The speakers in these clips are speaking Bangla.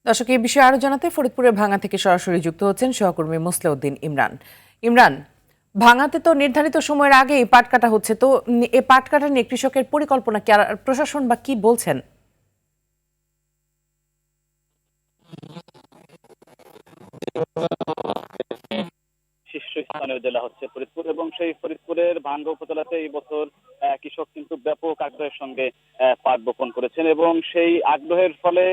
দর্শক, এই বিষয়ে আরো জানাতে ফরিদপুরের ভাঙ্গা থেকে সরাসরি যুক্ত হচ্ছেন সহকর্মী মোসলেউদ্দিন ইমরান। ইমরান, ভাঙ্গাতে তো নির্ধারিত সময়ের আগেই পাট কাটা হচ্ছে, তো এই পাট কাটা নিয়ে কৃষকের পরিকল্পনা কি, আর প্রশাসন বা কি বলছেন? শীর্ষস্থানীয় জেলা হচ্ছে ফরিদপুর, এবং সেই ফরিদপুরের ভাঙ্গা উপজেলাতে এই বছর কৃষক কিন্তু ব্যাপক আগ্রহের সঙ্গে পাট বপন করেছেন, এবং সেই আগ্রহের ফলে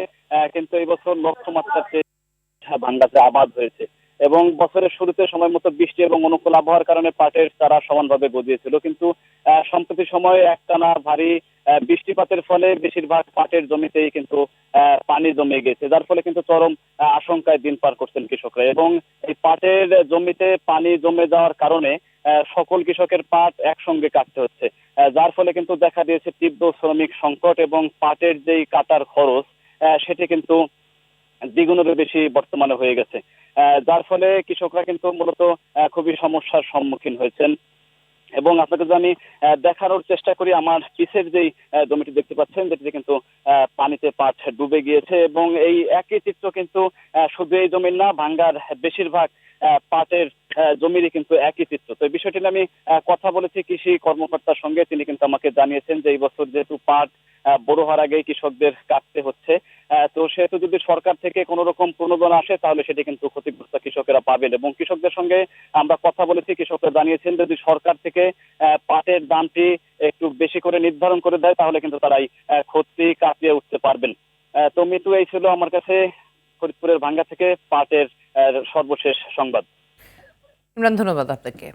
কিন্তু এই বছর লক্ষ্যমাত্রার চেয়ে ভাঙ্গাতে আবাদ হয়েছে। এবং বছরের শুরুতে সময় মতো বৃষ্টি এবং অনুকূল আবহাওয়ার কারণে পাটের চারা সমানভাবে গজিয়েছিল, কিন্তু সম্প্রতি সময়ে একটানা ভারী বৃষ্টিপাতের ফলে বেশিরভাগ পাটের জমিতেই কিন্তু পানি জমে গেছে, যার ফলে কিন্তু চরম আশঙ্কায় দিন পার করছেন কৃষকরা। এবং এই পাটের জমিতে পানি জমে যাওয়ার কারণে সকল কৃষকের পাট একসঙ্গে কাটতে হচ্ছে, যার ফলে কিন্তু দেখা দিয়েছে তীব্র শ্রমিক সংকট, এবং পাটের যেই কাটার খরচ সেটি কিন্তু দ্বিগুণেরও বেশি বর্তমানে হয়ে গেছে, যার ফলে কৃষকরা কিন্তু মূলত খুবই সমস্যার সম্মুখীন হয়েছেন। এবং আপনাকে যদি আমি দেখানোর চেষ্টা করি, আমার পিছের যেই জমিটি দেখতে পাচ্ছেন, যেটিতে কিন্তু পানিতে পাট ডুবে গিয়েছে, এবং এই একই চিত্র কিন্তু শুধু এই জমির না, ভাঙ্গার বেশিরভাগ পাটের জমিরই কিন্তু একই চিত্র। তো এই বিষয়টি নিয়ে আমি কথা বলেছি কৃষি কর্মকর্তার সঙ্গে, তিনি কিন্তু আমাকে জানিয়েছেন যে এই বছর যেহেতু পাট বড় হওয়ার আগেই কৃষকদের কাটতে হচ্ছে, তো সেহেতু যদি সরকার থেকে কোনো রকম প্রণোদনা আসে তাহলে সেটি কিন্তু ক্ষতিগ্রস্ত কৃষকেরা পাবেন। এবং কৃষকদের সঙ্গে আমরা কথা বলেছি, কৃষকরা জানিয়েছেন যদি সরকার থেকে পাটের দামটি একটু বেশি করে নির্ধারণ করে দেয় তাহলে কিন্তু তারাই ক্ষতি কাটিয়ে উঠতে পারবেন। তো মিতু, এই ছিল আমার কাছে ফরিদপুরের ভাঙ্গা থেকে পাটের সর্বশেষ সংবাদ। ইমরান, ধন্যবাদ আপনাকে।